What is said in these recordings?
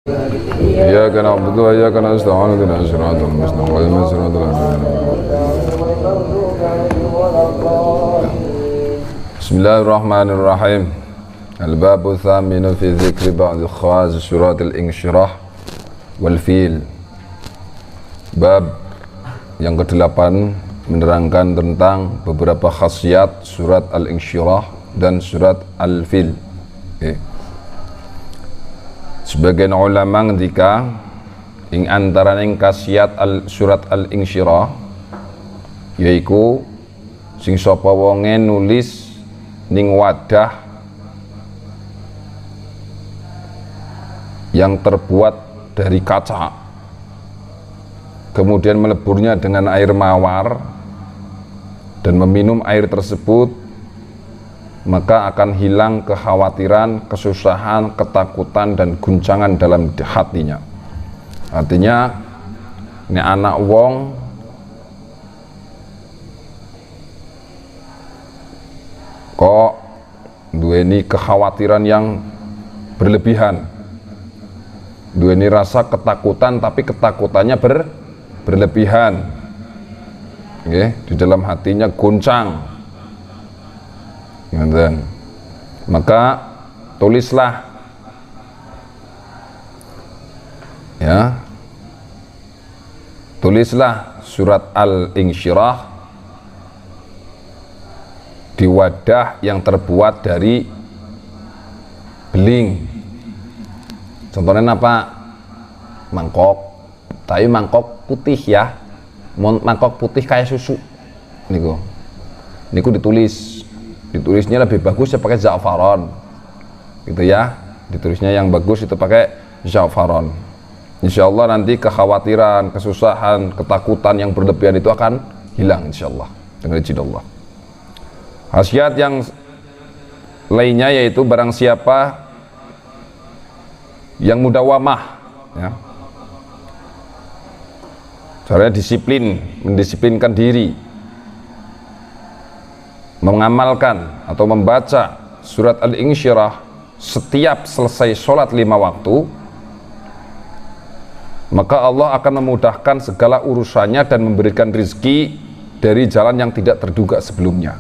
إياك نعبد وإياك نستعين اهدنا الصراط المستقيم صراط الذين بسم الله الرحمن الرحيم. الباب الثامن في ذكر بعض خواص سورة الانشراح والفيل. Bab yang ke-8 menerangkan tentang beberapa khasiat surat Al-Insyirah dan surat Al-Fil. Sebagian ulama ngendika ing antaraning khasiat surat Al-Insyirah yaiku sing sapa wonge nulis ning wadah yang terbuat dari kaca, kemudian meleburnya dengan air mawar dan meminum air tersebut, maka akan hilang kekhawatiran, kesusahan, ketakutan dan guncangan dalam hatinya. Artinya ini anak wong kok duweni kekhawatiran yang berlebihan, duweni rasa ketakutan, tapi ketakutannya berlebihan. Di dalam hatinya goncang. Maka tulislah tulislah surat Al-Insyirah di wadah yang terbuat dari beling. Contohnya apa? Mangkok, tapi mangkok putih ya, mangkok putih kayak susu. Niku ditulisnya lebih bagus ya pakai za'faron, gitu ya. Ditulisnya yang bagus itu pakai za'faron. Insya Allah nanti kekhawatiran, kesusahan, ketakutan yang berlebihan itu akan hilang insya Allah dengan izin Allah. Khasiat yang lainnya yaitu barang siapa yang mudawamah, ya, caranya disiplin, mendisiplinkan diri, mengamalkan atau membaca surat Al-Insyirah setiap selesai sholat 5 waktu, maka Allah akan memudahkan segala urusannya dan memberikan rizki dari jalan yang tidak terduga sebelumnya.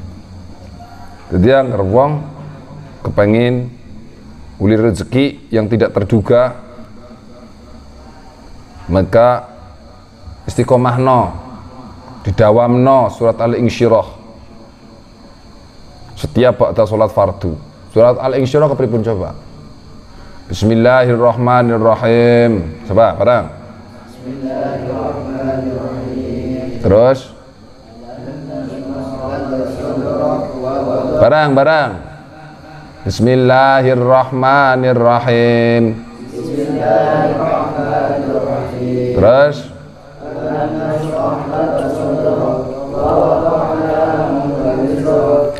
Jadi yang ngerwong kepengin uli rezeki yang tidak terduga, maka istiqomahno, didawamno surat Al-Insyirah setiap ba'da sholat fardu. Surat Al-Insyirah kepripun coba? Bismillahirrahmanirrahim. Coba bareng. Bismillahirrahmanirrahim. Terus bareng. Bismillahirrahmanirrahim. Bismillahirrahmanirrahim. Terus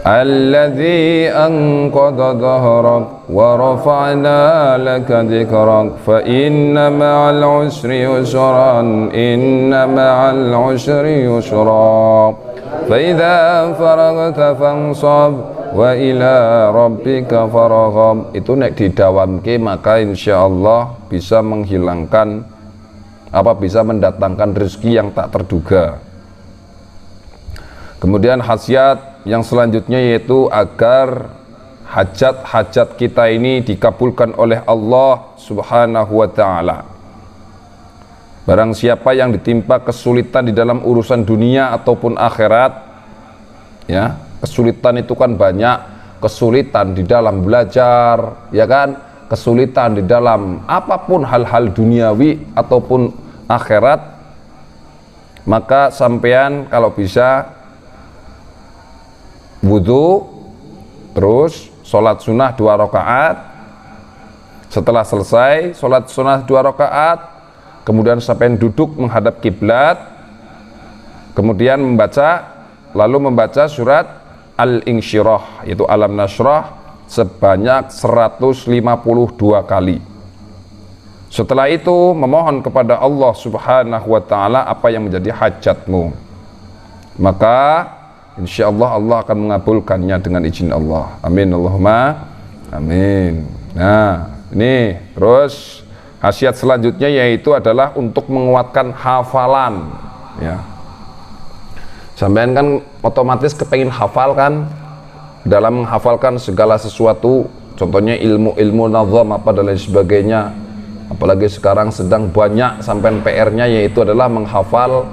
alladzi anqadha dhahrak wa rafa'na laka dhikrak fa inna ma'al usri yusran inna ma'al usri yusra fa idza faraghta fansab wa ila rabbika farghab. Itu nek didawamke maka insyaallah bisa menghilangkan bisa mendatangkan rezeki yang tak terduga. Kemudian khasiat yang selanjutnya yaitu agar hajat-hajat kita ini dikabulkan oleh Allah Subhanahu wa ta'ala. Barang siapa yang ditimpa kesulitan di dalam urusan dunia ataupun akhirat, ya, kesulitan itu kan banyak, kesulitan di dalam belajar, ya kan, kesulitan di dalam apapun hal-hal duniawi ataupun akhirat, maka sampean kalau bisa wudhu, terus sholat sunnah 2 rakaat. Setelah selesai sholat sunnah 2 rakaat, kemudian sampai duduk menghadap kiblat, kemudian lalu membaca surat Al-Insyirah, yaitu Alam Nashrah, sebanyak 152 kali. Setelah itu memohon kepada Allah Subhanahu wa ta'ala apa yang menjadi hajatmu, maka insyaallah Allah akan mengabulkannya dengan izin Allah. Amin Allahumma amin. Nah, ini terus Khasiat selanjutnya yaitu adalah untuk menguatkan hafalan, ya. Sampean kan otomatis kepengen hafal kan, dalam menghafalkan segala sesuatu, contohnya ilmu-ilmu nazam apa dan lain sebagainya. Apalagi sekarang sedang banyak sampean PR-nya yaitu adalah menghafal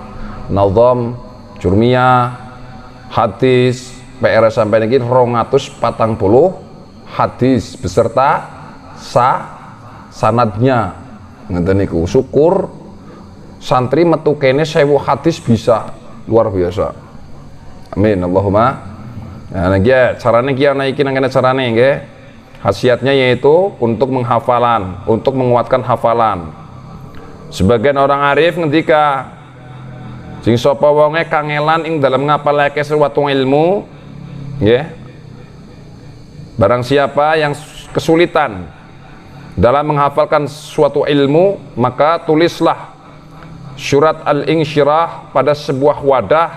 nazam, jurmiyah, hadis. PR sampean iki 240 hadis beserta sanadnya. Ngeten niku. Syukur santri metu kene 1000 hadis bisa. Luar biasa. Amin Allahumma. Nah, nggih carane ki ana iki nang kene carane nggih. Khasiatnya yaitu untuk menghafalan, untuk menguatkan hafalan. Sebagian orang arif ngendika sing sapa wonge kangelan ing dalam ngapalake suatu ilmu, nggih. Barang siapa yang kesulitan dalam menghafalkan suatu ilmu, maka tulislah surat Al-Insyirah pada sebuah wadah,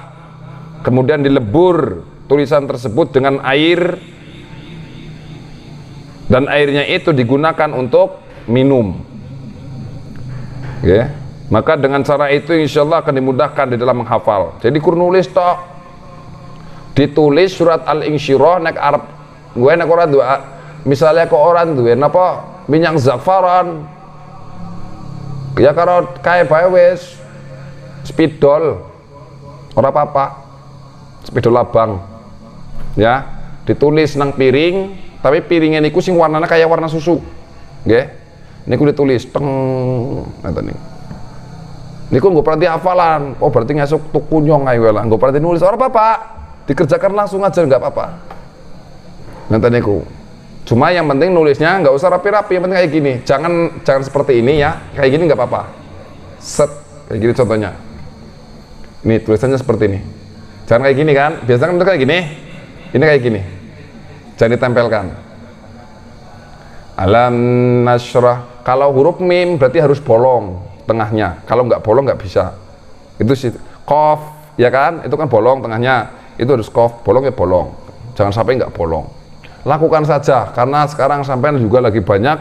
kemudian dilebur tulisan tersebut dengan air, dan airnya itu digunakan untuk minum, ya. Maka dengan cara itu insya Allah akan dimudahkan di dalam menghafal. Jadi kur nulis tok, ditulis surat Al-Insyirah nek arep gue nek ora duwe, misalnya kok orang duwe napa minyak zafaran ya karo kae bae wis spidol ora apa-apa, spidol abang ya, ditulis nang piring, tapi piringnya niku sing warnanya kayak warna susu, nggih. Niku ditulis teng ngoten niku. Niku nggo berarti hafalan. Oh berarti ngasuk tuku nyong ae lah. Nggo berarti nulis ora apa-apa. Dikerjakan langsung aja enggak apa-apa. Ngoten niku. Cuma yang penting nulisnya nggak usah rapi-rapi, yang penting kayak gini. Jangan seperti ini ya. Kayak gini nggak apa-apa. Set kayak gini contohnya. Ini tulisannya seperti ini. Jangan kayak gini kan. Biasanya kan kayak gini. Ini kayak gini. Jangan ditempelkan. Alam nasyrah. Kalau huruf mim berarti harus bolong tengahnya. Kalau nggak bolong nggak bisa. Itu sih qaf ya kan. Itu kan bolong tengahnya. Itu harus qaf, bolong ya bolong. Jangan sampai nggak bolong. Lakukan saja, karena sekarang sampean juga lagi banyak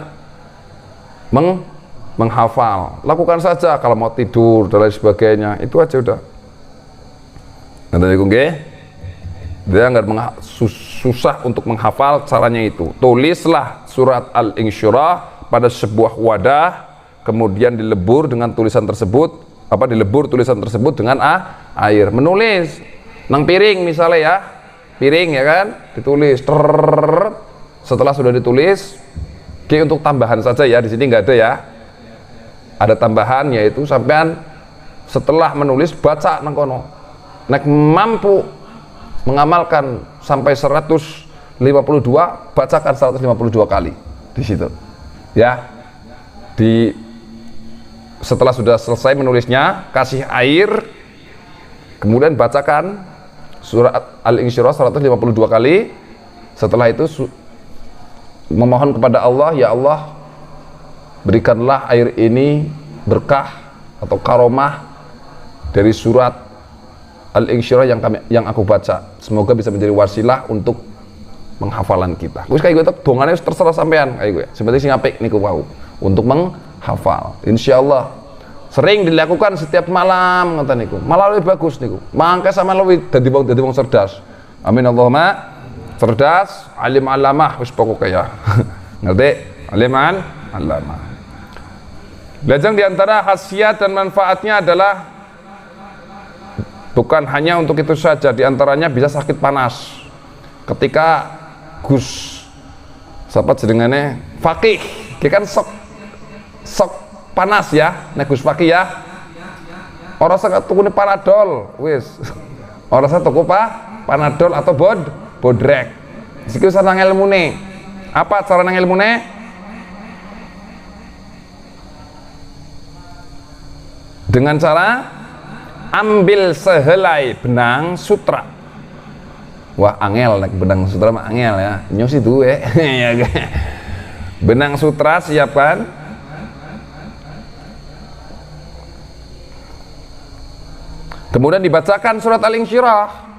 menghafal. Lakukan saja kalau mau tidur dan lain sebagainya, itu aja udah. Nanti nggih, dia nggak susah untuk menghafal, caranya itu. Tulislah surat Al-Insyirah pada sebuah wadah, kemudian dilebur dengan tulisan tersebut, dilebur tulisan tersebut dengan air. Menulis nang piring misalnya ya. Piring ya kan, ditulis. Setelah sudah ditulis, untuk tambahan saja ya, di sini nggak ada ya. Ada tambahan yaitu sampean setelah menulis baca nang kono. Nek mampu mengamalkan sampai 152, bacakan 152 kali di situ. Ya. Setelah sudah selesai menulisnya, kasih air, kemudian bacakan surat Al-Insyirah 152 kali. Setelah itu memohon kepada Allah, ya Allah berikanlah air ini berkah atau karomah dari surat Al-Insyirah yang aku baca, semoga bisa menjadi wasilah untuk menghafalan kita. Wis kayak gitu dongane terserah sampean kayak gue. Seperti sing apik niku wau untuk menghafal. Insyaallah sering dilakukan setiap malam ngoten niku. Malah lebih bagus niku. Mangke sama lebih dadi wong cerdas. Amin Allahumma. Cerdas, alim alamah wis pokoke ya. Ngerti? Aliman alamah. Lajeng di antara khasiat dan manfaatnya adalah bukan hanya untuk itu saja, di antaranya bisa sakit panas. Ketika Gus siapa jenengane Fakih, dia kan sok panas ya, nek Gus Fakih ya. Ora sak tukune Panadol, wis. Ora sak tuku Panadol atau bodrek. Iki wis nang ilmune. Apa cara nang ilmune? Dengan cara ambil sehelai benang sutra. Wah, angel nek benang sutra mah angel ya. Nyos itu ya. Benang sutra siapkan. Kemudian dibacakan surat Al-Insyirah.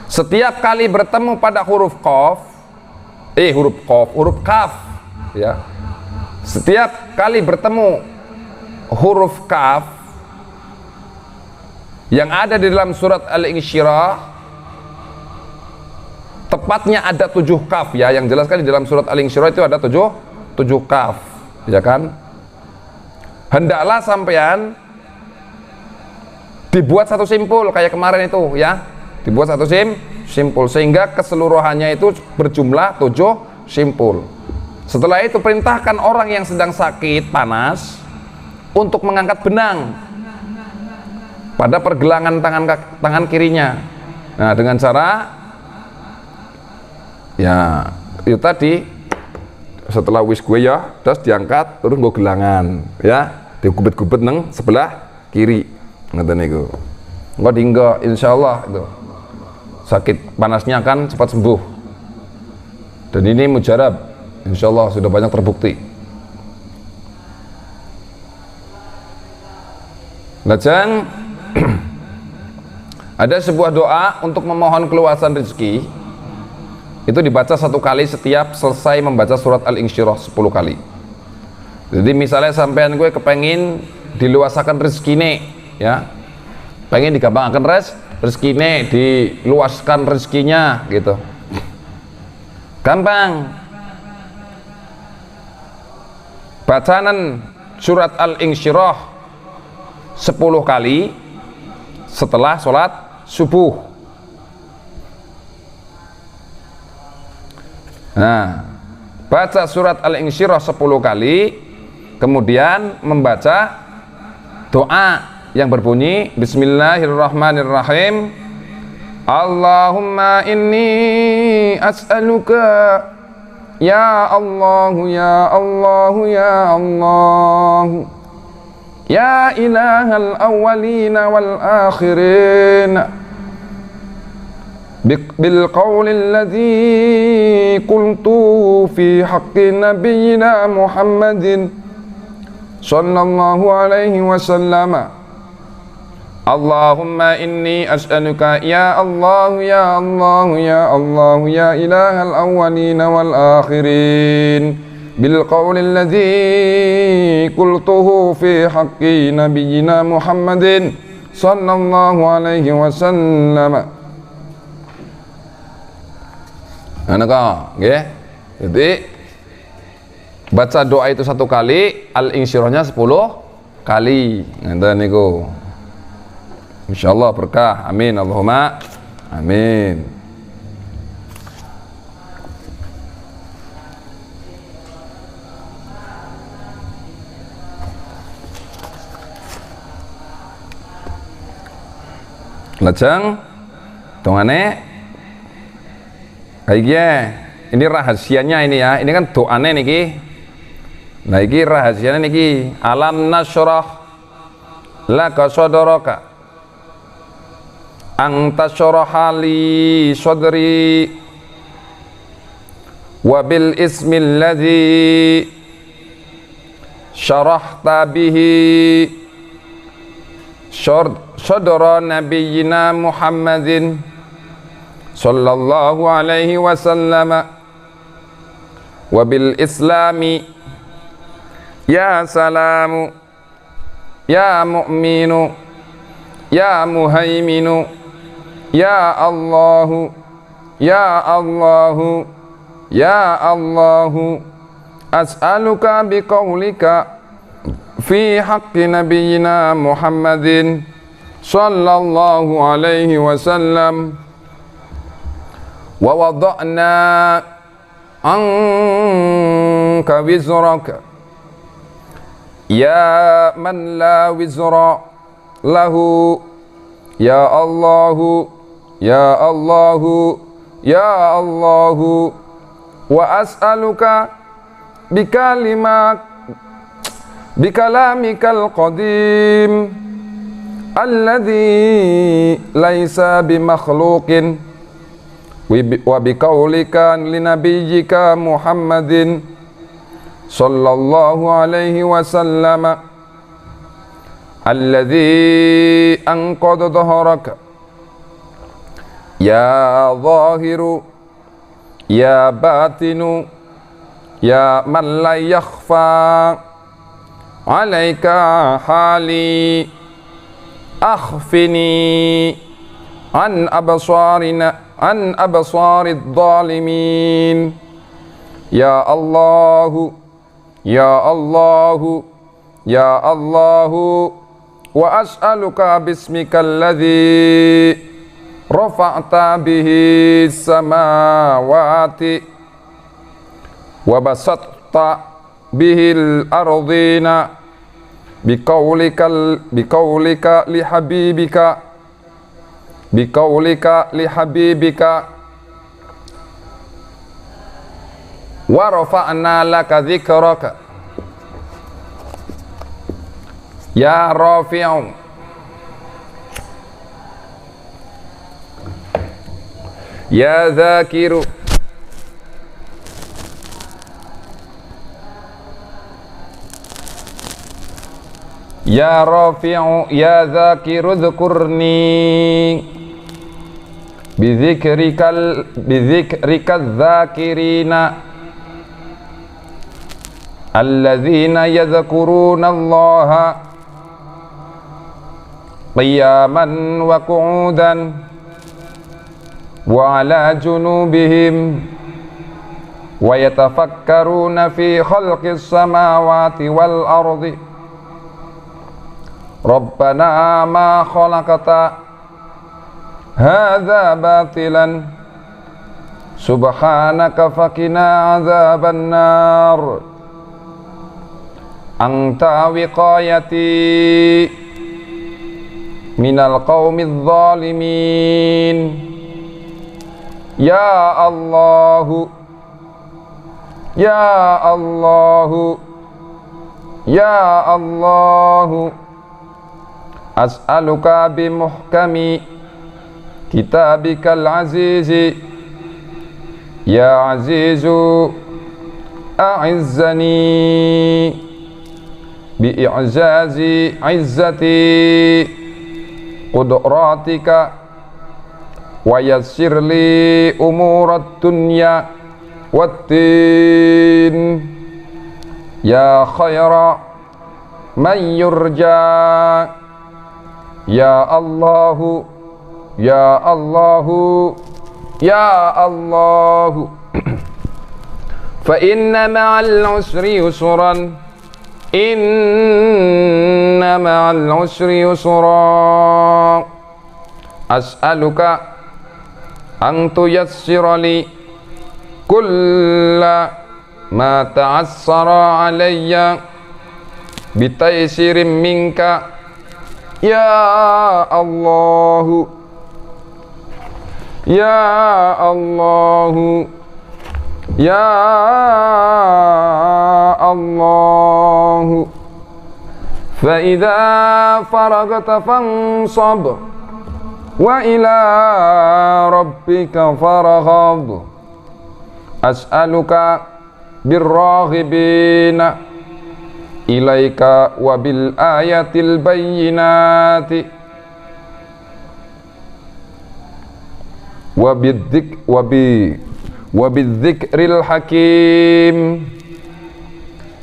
Setiap kali bertemu pada huruf kaf ya. Setiap kali bertemu huruf kaf yang ada di dalam surat Al-Insyirah, tepatnya ada 7 kaf ya, yang jelaskan di dalam surat Al-Insyirah itu ada 7 kaf, ya kan? Hendaklah sampean dibuat satu simpul kayak kemarin itu ya, dibuat satu simpul sehingga keseluruhannya itu berjumlah 7 simpul. Setelah itu perintahkan orang yang sedang sakit panas untuk mengangkat benang pada pergelangan tangan kirinya. Nah, dengan cara ya itu tadi, setelah wis gue ya terus diangkat terus gue gelangan ya, digubet-gubet neng sebelah kiri, ngoten niku. Engko dinggo insyaallah itu sakit panasnya akan cepat sembuh. Dan ini mujarab, insyaallah sudah banyak terbukti. Lajeng ada sebuah doa untuk memohon keluasan rezeki, itu dibaca 1 kali setiap selesai membaca surat Al-Insyirah 10 kali. Jadi misalnya sampean gue kepengin diluasakan rezekine ya, pengen digampangkan rezekine, diluaskan rezekinya gitu, gampang, bacaan surat Al-Insyirah 10 kali setelah sholat subuh. Nah, baca surat Al-Insyirah 10 kali, kemudian membaca doa yang berbunyi Bismillahirrahmanirrahim. Allahumma inni as'aluka ya Allah ya Allah ya Allah ya ilahal awwalina wal akhirin bil qawlil ladzi qultu fi haqqi nabiyyina Muhammadin sallallahu alaihi wasallam. Allahumma inni as'aluka ya Allah ya Allah ya Allah ya ilahal awwalina wal akhirin bil qawlil ladzi qultuhu fi haqqi nabiyyina Muhammadin sallallahu alaihi wasallam. Anaka, nggih. Jadi baca doa itu 1 kali, Al-Insyirahnya 10 kali. Ngoten niku. Insyaallah berkah. Amin Allahumma amin. Lajeng dongane ini rahasianya ini ya, ini kan doane niki. Nah iki rahasianya niki, alam nasyrah laka sadraka anta syarahali sadri wa bil ismil ladzi syarahta bihi sadra nabiyyina Muhammadin sallallahu alaihi wasallam wa bil islami ya salamu ya mu'minu ya muhaiminu ya Allahu ya Allahu ya Allahu as'aluka biqaulika fi haqqi nabiyyina Muhammadin sallallahu alaihi wasallam wa wada'na anka wizraka ya man la wizra lahu ya Allahu ya Allahu ya Allahu wa as'aluka bikalamikal qadim alladhi laisa bimakhluqin wa biqaulika linabiyyika Muhammadin sallallahu alaihi wasallam alladhi anqadha dhahraka ya zahiru ya batinu ya man la yakhfa alaika hali akhfini an absarid zalimin. Ya Allahu, ya Allahu, ya Allahu, wa as'aluka bismika alladhi rafa'ta bihi samawati wa basatta bihi al-ardina biqaulika li habibika wa rafa'na laka dzikraka. Ya Rafi'u, ya Dzakiru, ya Rafi'u, ya Dzakiru dzkurni bidzikrikal dzakirina alladzina yadhkuruna Allaha qiyaman wa qu'udan wa ala junubihim wa yatafakkaruna fi khalqis samawati wal ardi Rabbana ma khalaqta hadza batilan subhanaka faqina adzaban nar. Anta wiqayati minal qaumiz zalimin. Ya Allahu, ya Allahu, ya Allahu, as'aluka bimuhkami kitabikal azizi, ya azizu a'izzani bi'i'zazi izzati qudratika wa yassir li umurat dunya waddin ya khaira man yurja. Ya Allahu, ya Allahu, ya Allahu, fa inna ma'al usri yusran, inna ma'al usri yusra. As'aluka an tuyassira li kulla ma ta'assara alayya bitaysirin minka. Ya Allahu, ya Allahu, ya Allahu, fa idza faragta fansab wa ila rabbika farghab. As'aluka birraghibina ilaika wa bil ayatil bayyinati wa bidzikril hakim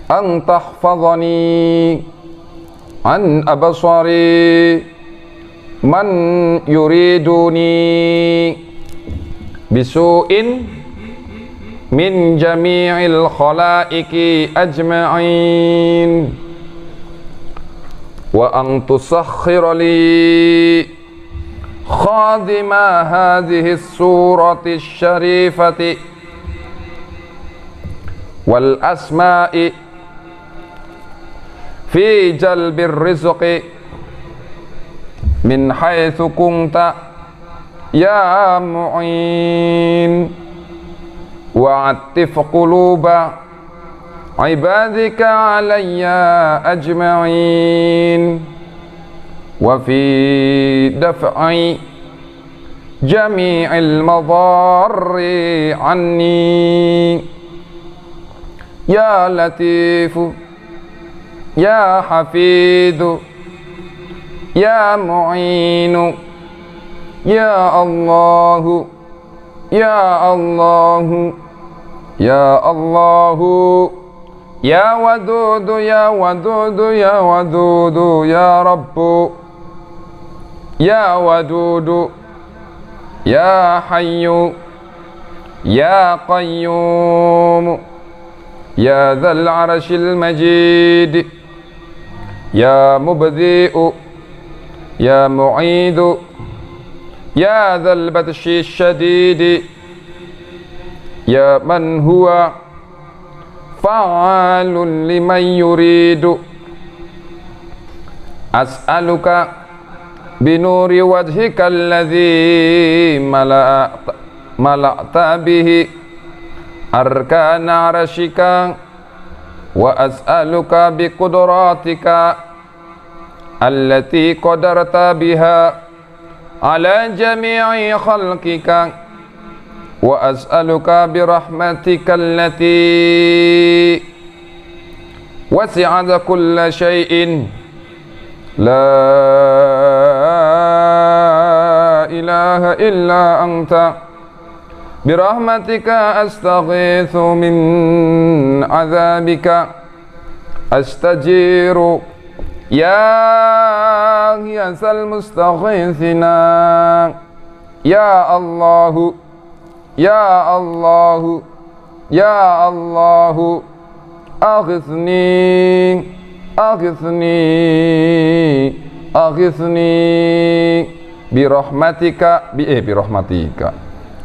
an tahfazani an absari man yuriduni bisu'in min jami'il khalaiki ajma'in wa an tusakhkhira li khadima hadhihi surati syarifati wal asma'i fi jalbir rizqi min haitsu kunta ya mu'in wa attif quluba ibadika alayya ajma'in wa fi daf'i jami'il madarri anni ya latifu ya hafidu ya mu'inu ya Allahu, ya Allahu, Ya Allahu, Ya Wadudu, Ya Wadudu, Ya Wadudu, Ya Rabbu, Ya Wadudu, Ya Hayyu, Ya Qayyum, Ya Dzal Arsyil Majid, Ya Mubdi'u, Ya Mu'idu, Ya Dzal Batshi Syadid, Ya Man Huwa Fa'alun Liman Yuridu. As'aluka binuri wajhika alladhi mala'ta bihi arkana arshika, wa as'aluka biqudratika allati qadarta biha ala jami'i khalqika, wa as'aluka birahmatika allati wasi'at kulla syai'in la ilaha illa anta, birahmatika astaghithu min azabika astajiru ya ghiyasal mustaghithina. Ya Allahu, Ya Allahu, Ya Allahu, aghithni, aghithni, aghithni birahmatika,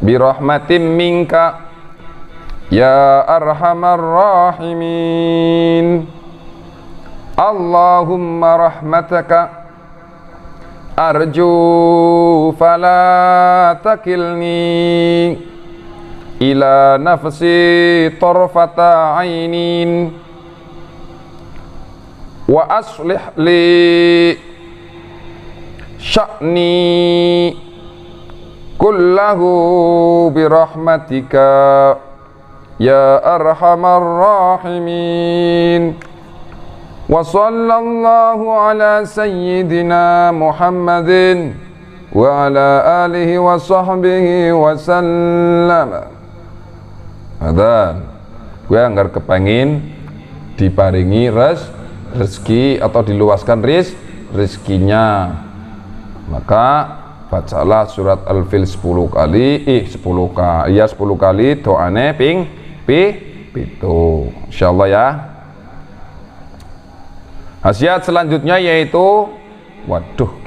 birahmatin minka ya arhamar rahimin. Allahumma rahmataka arju fala takilni ila nafsi tarfata ainin, wa aslih li sya'ni kullahu birahmatika ya arhamar rahimin. Wa sallallahu ala sayyidina Muhammadin wa ala alihi wa sahbihi wa sallam. Adan gue anggar kepengin diparingi rezeki atau diluaskan rezekinya, maka bacalah surat Al-Fil 10 kali, 10 kali doane ping pitu insyaallah ya. Khasiat selanjutnya yaitu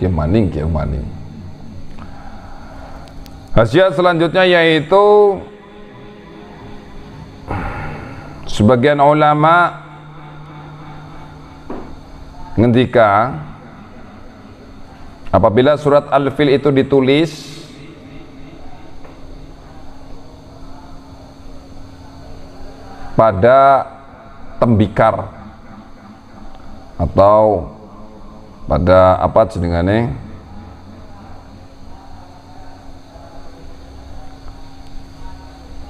kiamaning. Khasiat selanjutnya yaitu sebagian ulama ngendika apabila surat Al-Fil itu ditulis pada tembikar atau pada apa jenengane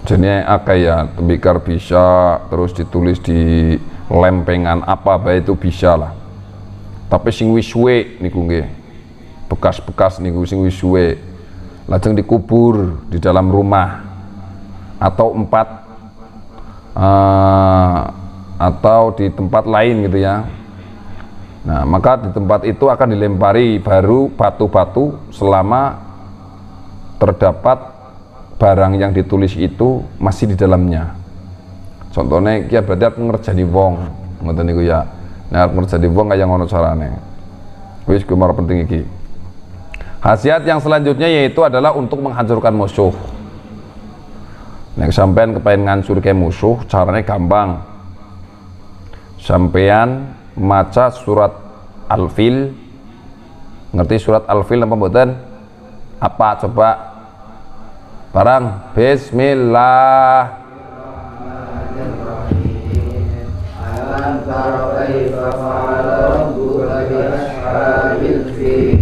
jenis akaya tembikar bisa, terus ditulis di lempengan apa baik itu bisa lah, tapi sing wis suwe niku nggih bekas-bekas niku sing wis suwe lajeng dikubur di dalam rumah atau atau di tempat lain gitu ya. Nah, maka di tempat itu akan dilempari baru batu-batu selama terdapat barang yang ditulis itu masih di dalamnya. Contohnya kia berarti aku ngerjani wong, ngoten niku ya. Nah, ngerjani wong kaya ngono carane. Wis kumar penting iki. Khasiat yang selanjutnya yaitu adalah untuk menghancurkan musuh. Nek sampean kepengin ngancurke musuh, caranya gampang. Sampean maca surat Al-Fil. Ngerti surat Al-Fil apa mboten? Apa coba? Barang bismillah. Alam tara kaifa fa'ala rabbuka bi ashabil fil.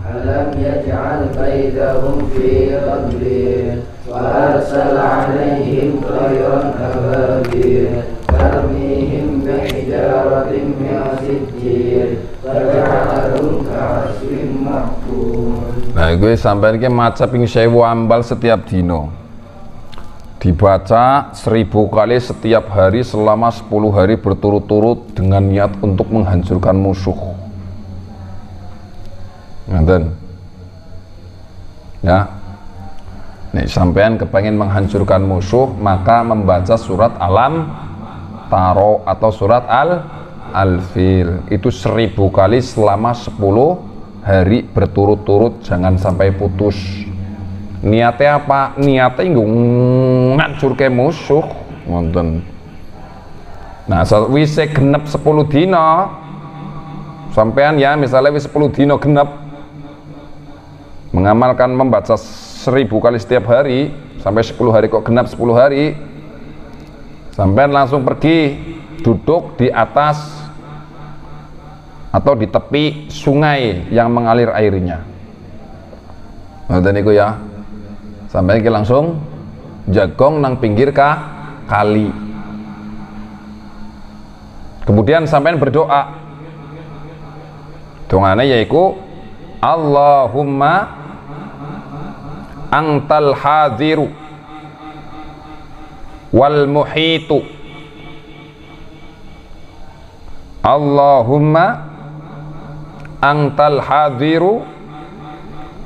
Alam yaj'al kaidahum fi tadlil wa arsala 'alaihim tayran ababil tarmihim bihijaratin min sijil faja'alahum ka'asfin ma'kul. Nah, gue sampai ini maca ping 1000 ambal setiap dino. dibaca 1000 kali setiap hari selama 10 hari berturut-turut dengan niat untuk menghancurkan musuh. Ngaten. Ya. Nih sampean kepengen menghancurkan musuh, maka membaca surat Alam Taro atau surat Al-Fil itu 1000 kali selama 10 hari berturut-turut, jangan sampai putus. Niatnya apa? Niatnya ngancurke musuh, ngoten. Nah, wis genep 10 dina, sampean ya misalnya wis 10 dina genep mengamalkan membaca 1000 kali setiap hari sampai 10 hari, kok genap 10 hari, sampean langsung pergi duduk di atas atau di tepi sungai yang mengalir airnya. Ngoten niku ya. Sampai iki langsung jagong nang pinggir kali. Kemudian sampean berdoa. Dongane yaiku Allahumma antal hadiru wal muhitu. Allahumma antal hadiru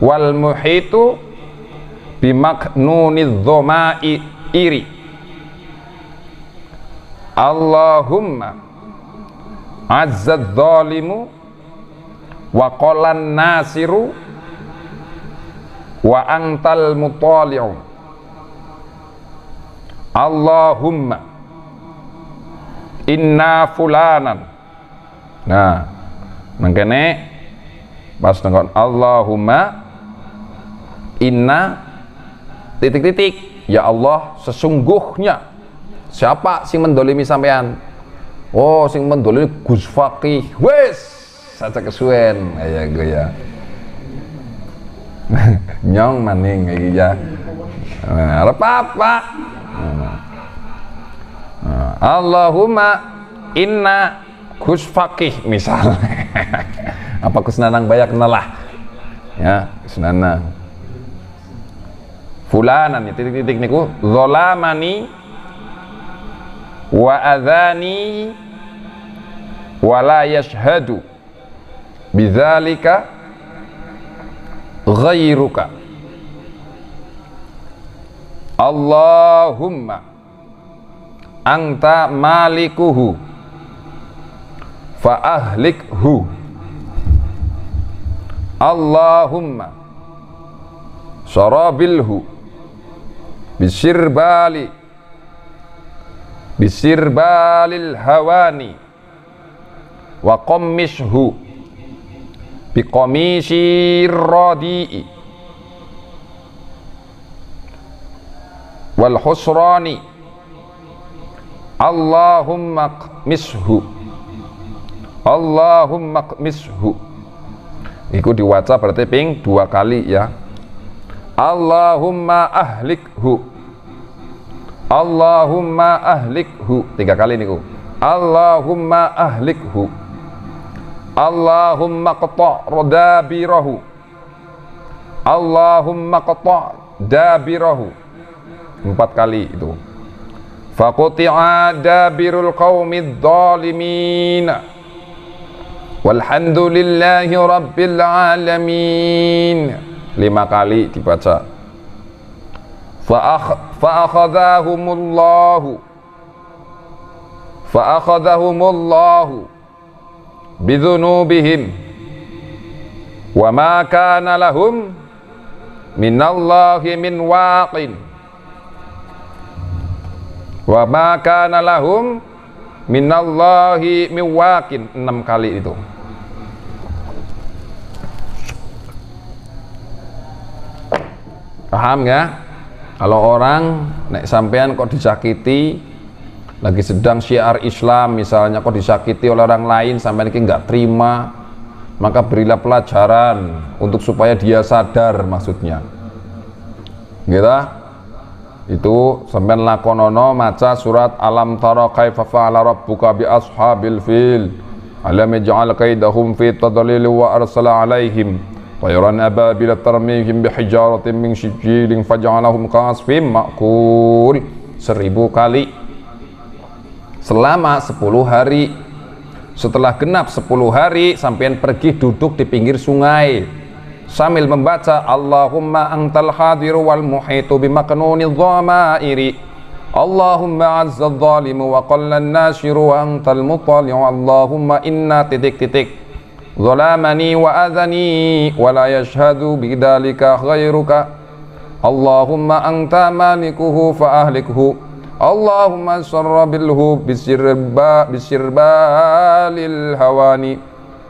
wal muhitu bimaknunidz dhamairi. Allahumma azzadz zalimu wa qalan nasiru wa antal mutali'u. Allahumma inna fulanan. Nah, mangkene pas nengkon Allahumma inna titik-titik, ya Allah sesungguhnya. Siapa sing mendolimi sampean? Oh, sing mendolimi Gus Fakih. Wes saja kesuwen ya gue ya. Nyong maning iki ya. Arep apa? Allahumma inna Gus Fakih misalnya. Apa Gus Nanang Bayak kenalah. Ya, Gus Nanang. Fulanan titik-titik niku zalamani wa adzani wa la yashhadu bidzalika ghairuka. Allahumma anta malikuhu fa ahlikhu. Allahumma syarabilhu bisirbalil hawani wa qammishhu biqamisir radi'i wal husrani. Allahumma qmishu, Allahumma qmishu. Iku diwaca berarti ping 2 kali ya. Allahumma ahlikhu, Allahumma ahlikhu 3 kali niku. Allahumma ahlikhu, Allahumma qata' dabirahu, Allahumma qata' dabirahu 4 kali itu. Faquti'a dabirul qaumidz zalimin walhamdulillahi rabbil alamin 5 kali dibaca. Fa'akhadhahumullahu bidzunubihim wa ma kana lahum minallahi min waqin wa ma kana lahum minallahi min waqin 6 kali itu. Paham ya? Kalau orang nek sampean kok disakiti, lagi sedang syiar Islam misalnya, kok disakiti oleh orang lain, sampean ini nggak terima, maka berilah pelajaran untuk supaya dia sadar maksudnya. Gitu? Itu sampean lakonono maca surat Alam Tara kaifa fa'ala rabbuka bi ashabil fil alam yaj'al kaidahum fi tadlil wa arsala alaihim Tayran ababil tarmihim bihijaratin min sijilin faj'alahum ka'asfim ma'kul. 1000 kali selama 10 hari. Setelah genap 10 hari sampean pergi duduk di pinggir sungai sambil membaca Allahumma antal hadiru wal muhitu bimaknunil dhamairi, Allahumma azzal zalimu wa qallan nashiru wa antal mutali'u, Allahumma inna titik-titik zalamani wa adhani wa la yashhadu bidhalika ghairuka, Allahumma anta malikuhu fa ahlikhu, Allahumma sarrabilhu bisirbalil hawani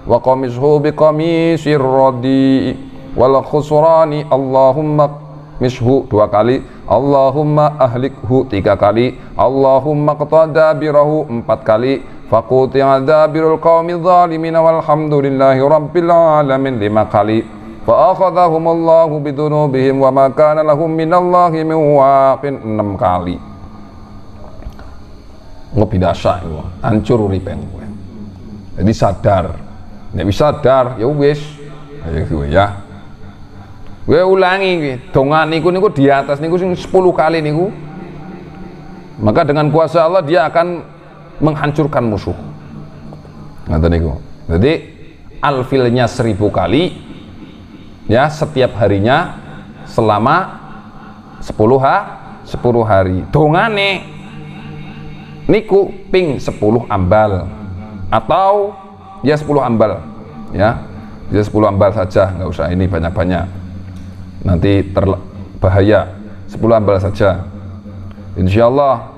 wa qamishu biqamisir radi wal khusrani, Allahumma mishhu 2 kali, Allahumma ahlikhu 3 kali, Allahumma qtada birahu 4 kali, faquti adabirul qawmi zalimin walhamdulillahi rabbil alamin 5 kali, fa akhadhahumullahu bidunubihim wa ma kana lahum minallahi min waqin 6 kali. Ngopi dasa itu hancur uripe. Jadi sadar, nek wis sadar ya wis ya. Kowe ulangi dongan niku di atas niku sing 10 kali niku. Maka dengan kuasa Allah dia akan menghancurkan musuh. Ngoten niku. Jadi alfilnya 1000 kali ya setiap harinya selama 10 hari. Dongane niku ping 10 ambal atau ya 10 ambal ya. Ya 10 ambal saja, nggak usah ini banyak-banyak. Nanti bahaya. 10 ambal saja. Insyaallah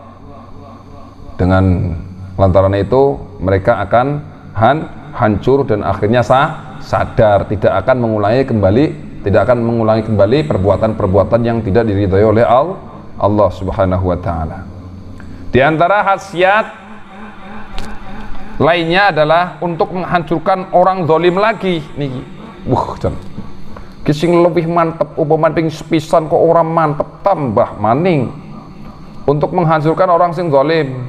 dengan lantaran itu mereka akan hancur dan akhirnya sadar, tidak akan mengulangi kembali perbuatan-perbuatan yang tidak diridhai oleh Allah Subhanahu wa taala. Di antara khasiat lainnya adalah untuk menghancurkan orang zalim lagi niki. Kising lebih mantep upaman ping sepisan kok orang mantep tambah maning untuk menghancurkan orang sing zalim.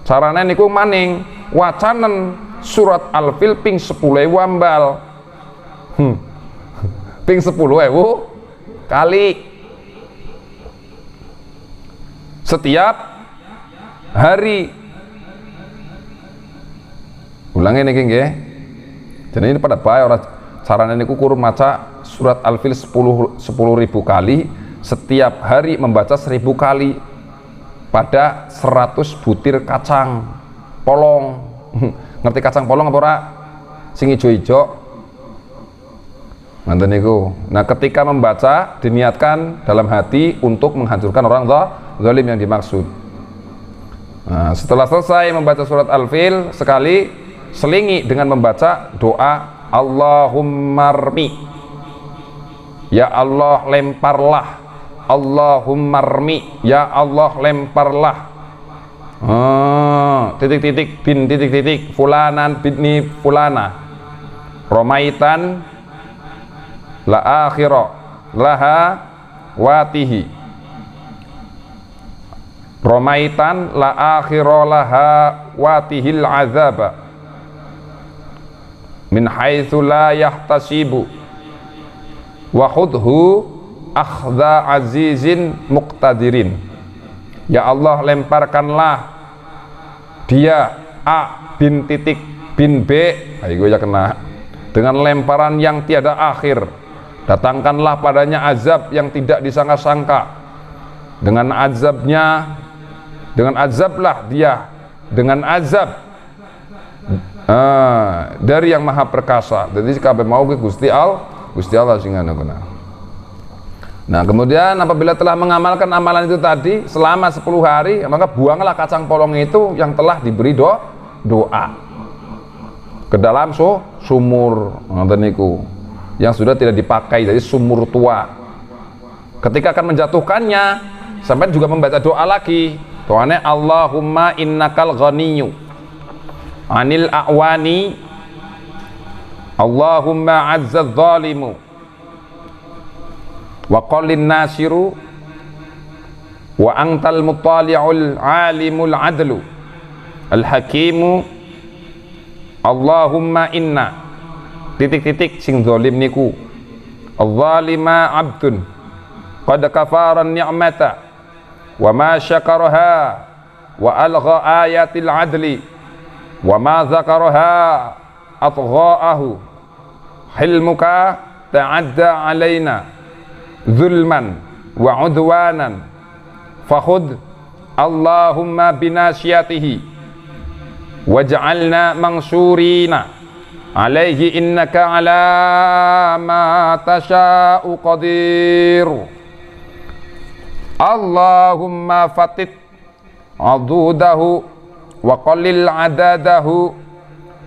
Carane niku maning wacanen surat Al-Fil ping 10.000 ambal. Ping 10.000 kali setiap hari. Ulangi niki nggih. Jadi ini pada bae ora carane niku kurun maca surat Al-Fil 10.000 kali, setiap hari membaca 1000 kali pada 100 butir kacang polong. Ngerti kacang polong apa ora? Sing ijo-ijo. Ngoten niku. Nah, ketika membaca diniatkan dalam hati untuk menghancurkan orang zalim yang dimaksud. Nah, setelah selesai membaca surat Al-Fil sekali, selingi dengan membaca doa Allahummarmi. Ya Allah lemparlah. Allahummarmi, ya Allah lemparlah titik-titik bin titik-titik fulanan bini fulana romaitan la akhira laha watihi, romaitan la akhira laha watihil azaba min haitsu la yahtasibu wa khudhu akhdha azizin muqtadirin. Ya Allah lemparkanlah dia A bin titik bin B, ayo ya kena, dengan lemparan yang tiada akhir. Datangkanlah padanya azab yang tidak disangka-sangka. Dengan azablah dia, dengan azab dari yang maha perkasa. Jadi kabeh mau ke Gusti Allah sing ana kena. Nah, kemudian apabila telah mengamalkan amalan itu tadi selama 10 hari, maka buanglah kacang polong itu yang telah diberi doa ke dalam sumur niku yang sudah tidak dipakai, jadi sumur tua. Ketika akan menjatuhkannya, sampai juga membaca doa lagi. Doanya Allahumma innakal ghaniyyu anil a'wani, Allahumma azzaz zalimu wa qallin nasiru wa antal mutali'ul alimul adlu al hakimu, Allahumma inna titik-titik sing zalim niku. Adh-dhalima 'abdun qad kafara ni'mata wa ma syakaraha wa algha ayatil 'adli wa ma dzakaraha atgha'ahu hilmuka ta'adda 'alaina zulman wa 'udwanan fakhudh Allahumma binasiyatihi waj'alna mansurina alaihi innaka ala ma tasha'u qadir. Allahumma fatit adudahu wa qallil adadahu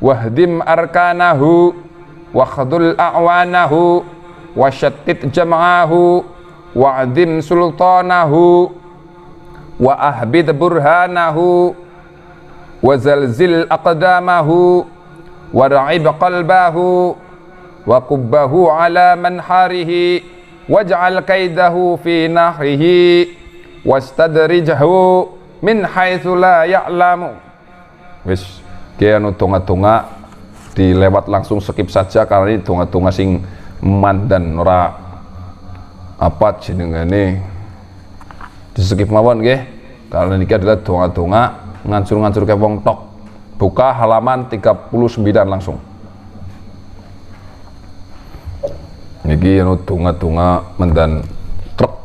wahdim arkanahu wa khadul a'wanahu wa shattit jam'ahu wa'dim sultanahu wa ahbid burhanahu wa zalzil aqdamahu wa ra'ib qalbahu wa kubbahu ala manharihi waj'al kaidahu fi nahrihi wastadrijhu min haitsu la ya'lamu. Wis kaya anu tunga-tunga dilewat langsung skip saja karena ini tunga-tunga sing mandan ora apa jenengane di skip mawon nggih, karena ini adalah tunga-tunga ngancur-ngancur ke wong tok. Buka halaman 39 langsung. Niki anu tunga-tunga mendan truk.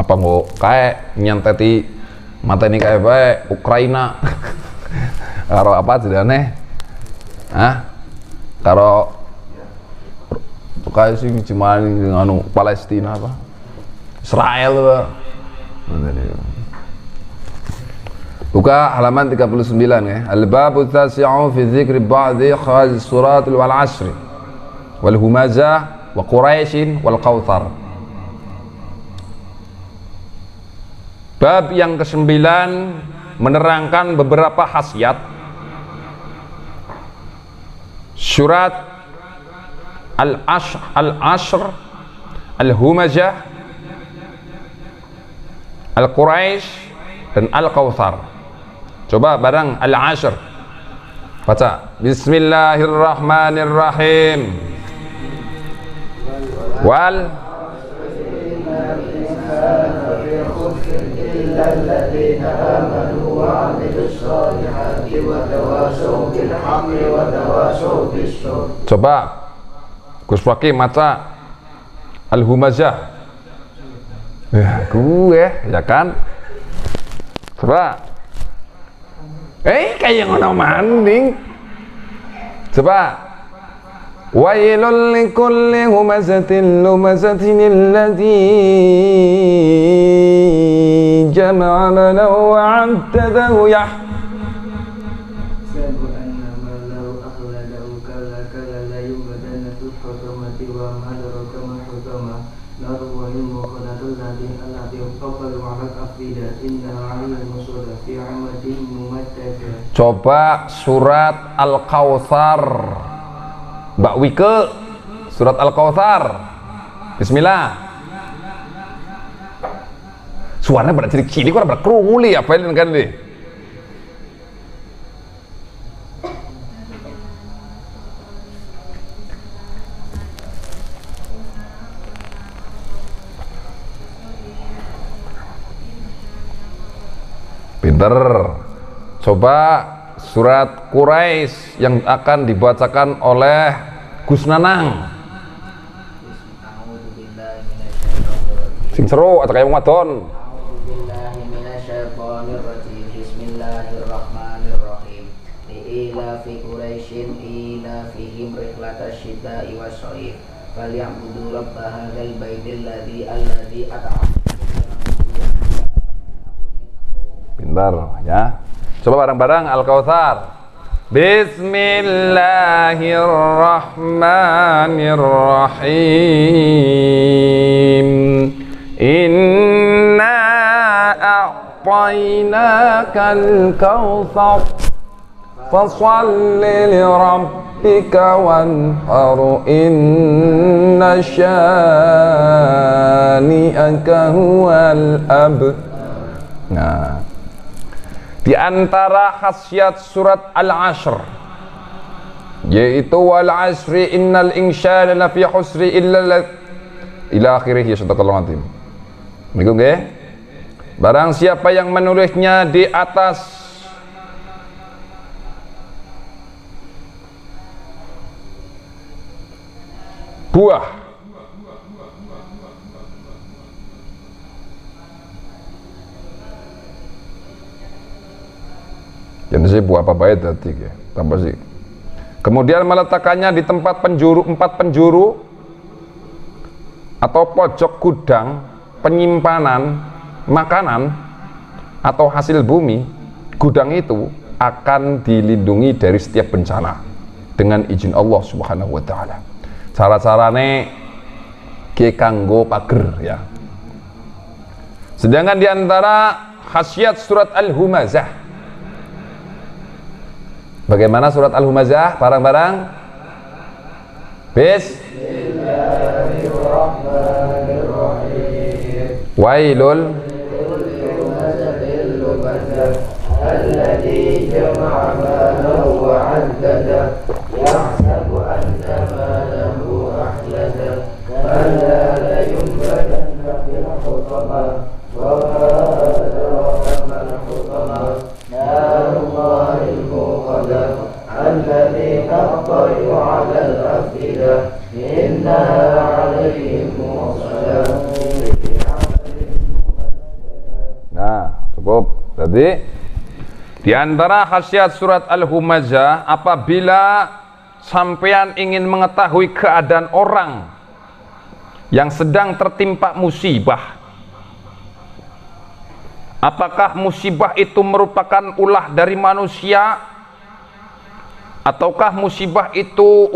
Apa mau kayak nyanteti mata ini kayak bae Ukraina. Karo apa jedane? Karo kayak sing cuman anu Palestina apa? Israel apa? Buka halaman 39 ya. Al-babu tasi'u fi dzikri ba'di khaz surat wal 'asr wal humazah wa quraisy wal kautsar. Bab yang ke-9 menerangkan beberapa khasiat surat al-'asr, al-humazah, al-quraisy dan al-kautsar. Coba bareng al-'asr. Baca Bismillahirrahmanirrahim. Wal coba Gus Fakih maca al-humazah. Gue ya kan. Coba kayak ngono manding. Coba wailul likulli humazatin lumazatin alladzi jama'a malan wa 'addadahu Coba surat Al-Kautsar. Mbak Wike, surat Al-Kautsar. Bismillah. Suaranya pada cilik-cilik kok pada krungu li apa ini kan li. Pinter. Coba surat Quraisy yang akan dibacakan oleh Gus Nanang. Sing seru atau kayak wadon. Bismillahirrahmanirrahim. Ila fi Quraisyin ila fihim rihlatash shita'i wash-shayf. Falyabudu rabb hadzal baitil ladzi at'amahum. Pintar ya. Coba bareng-bareng Al-Kautsar. Bismillahirrahmanirrahim. Inna a'tainakal kautsar fasholli li rabbika wanhar inna syani'aka huwal abtar. Nah, Di antara khasiat surat Al-Ashr yaitu wal asri innal insana lafi khusri ila akhirih, ya sadaqallahu azim. Niku nggih. Barang siapa yang menulisnya di atas buah yang sih buah apa baik tadi ya, tambah sih. Kemudian meletakkannya di tempat penjuru, 4 penjuru atau pojok gudang penyimpanan makanan atau hasil bumi, gudang itu akan dilindungi dari setiap bencana dengan izin Allah Subhanahu wa taala. Cara-carane ki kanggo pager ya. Sedangkan di antara khasiat surat Al-Humazah, bagaimana surat Al-Humazah? Barang-barang. Bismillahirrahmanirrahim. Wailul alladzi jama'a malahu wa 'addada yahsabu anna malahu akhlada kalla la yunbadanna fil hutama wa ma adraka mal hutama narullahil muqada الذي تطلع على الأفئدة إنها عليهم مرسلة. Nah, cukup. Jadi di antara khasiat surat Al-Humazah, apabila sampean ingin mengetahui keadaan orang yang sedang tertimpa musibah, apakah musibah itu merupakan ulah dari manusia ataukah musibah itu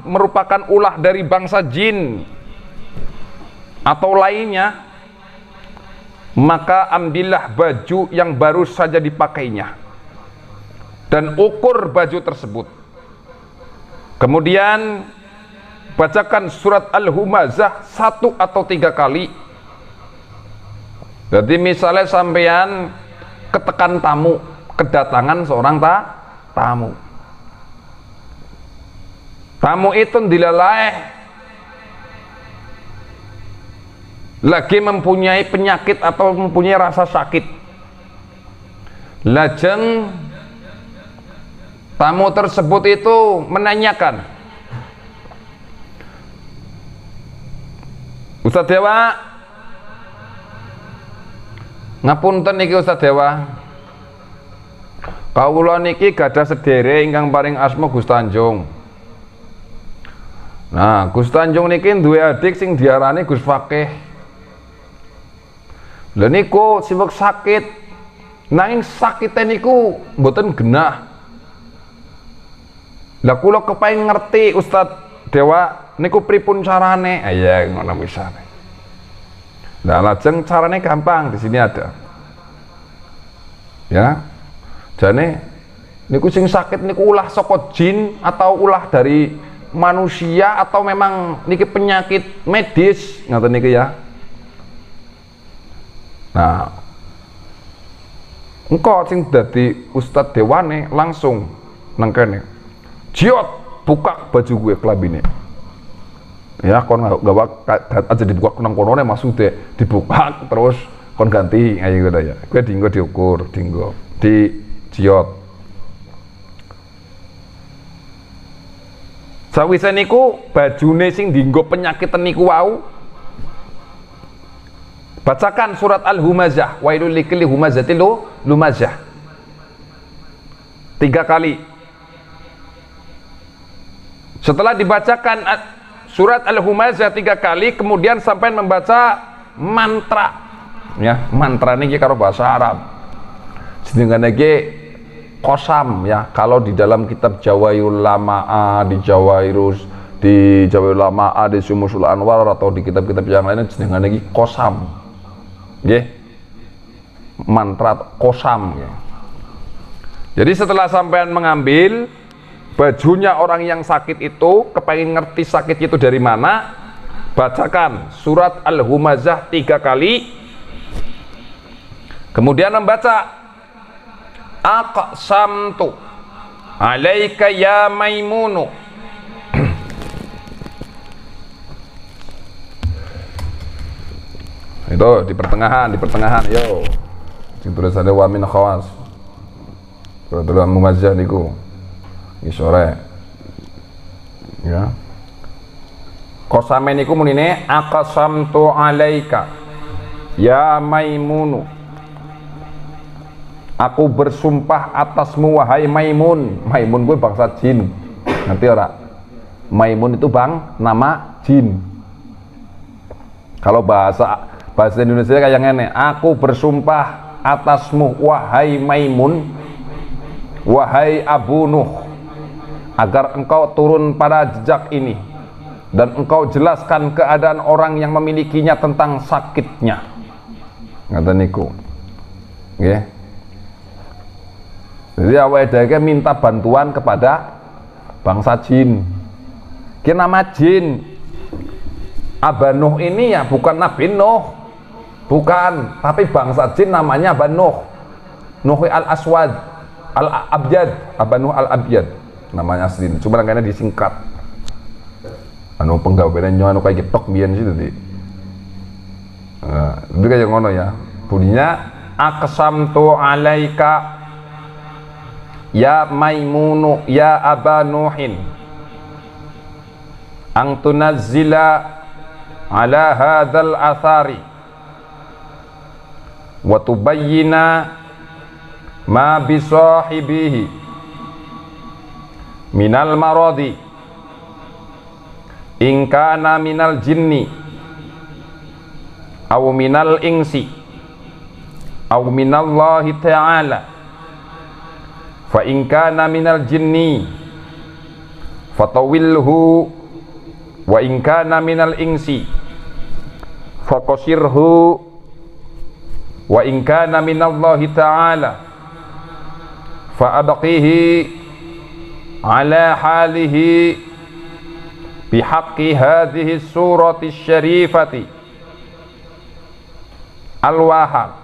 merupakan ulah dari bangsa jin atau lainnya, maka ambillah baju yang baru saja dipakainya dan ukur baju tersebut. Kemudian bacakan surat Al-Humazah 1 atau 3 kali. Jadi misalnya sampean ketekan tamu, kedatangan seorang tamu. Tamu itu dilalai lagi mempunyai penyakit atau mempunyai rasa sakit. Lajeng tamu tersebut itu menanyakan, Ustaz Dewa, ngapunten niki Ustaz Dewa, kawula niki gadah sedherek ingkang paring asma Gus Tanjung. Nah, Gus Tanjung niki duwe adik sing diarani Gus Fakih. Lha niku sibuk sakit, nanging sakite niku mboten genah. Lah kula kepengin ngerti Ustaz Dewa niku pripun carane? Ya ngono misale. Nah, lajeng carane gampang, di sini ada. Ya. Jane niku sing sakit niku ulah saka jin atau ulah dari manusia atau memang niki penyakit medis, ngoten niki ya. Nah, engko sing dadi Ustadz Dewane langsung nang kene. Jiot, buka baju gue kelambine. Ya, kon gawa aja dibuka nang konone maksudnya dibuka terus kon ganti ayo ngono ya. Kuwi dienggo diukur, dienggo di jiot. Sawise niku bajune sing dienggo penyakit niku wau, bacakan surat Al-Humazah, wailul likulli humazatil lumazah 3 kali. Setelah dibacakan surat Al-Humazah 3 kali, kemudian sampai membaca mantra. Ya, mantra niki karo bahasa Arab. Jenengane iki Qasam ya, kalau di dalam kitab Jawairul Lama'a, di Jawairul Lama'a, di Syumusul Anwar atau di kitab-kitab yang lainnya jenengan lagi Qasam. Nggih. Mantra Qasam ya. Jadi setelah sampean mengambil bajunya orang yang sakit itu, kepengen ngerti sakit itu dari mana, bacakan surat Al-Humazah 3 kali. Kemudian membaca aqsamtu alaika ya Maimunu. Itu di pertengahan, yo. Sing tulisannya wa min khawas. Kalau mumazah niku. Iki sore. Ya. Qasame niku munine aqsamtu alaika ya Maimunu. Aku bersumpah atasmu wahai Maimun. Maimun gue bangsa jin. Ngerti ora? Maimun itu bang nama jin. Kalau bahasa Indonesia kayak ngene, aku bersumpah atasmu wahai Maimun, wahai Abu Nuh, agar engkau turun pada jejak ini dan engkau jelaskan keadaan orang yang memilikinya tentang sakitnya. Ngaten niku. Nggih. Jadi awake dhewe minta bantuan kepada bangsa jin. Ki nama jin Aba Nuh ini ya bukan Nabi Nuh. Bukan, tapi bangsa jin namanya Aba Nuh. Nuh al-Aswad, al-Abyad, Aba Nuh al-Abyad namanya asli. Cuma kayaknya disingkat. Anu penggaweannya anu kayak getok biyen sih tadi. Itu kayak ngono ya. Bunyinya aqsamtu alaika ya Maimunu ya Aba Nuhin ang tunazzila ala hadzal athari wa tubayyina ma bi sahibihi minal maradi in kana minal jinni aw minal insi aw minallahi ta'ala fa in kana minal jinni fatawilhu wa in kana minal insi faqasirhu wa in kana minallahi ta'ala fa abqihi ala halihi bihaqqi hadhihi surati syarifati al-waha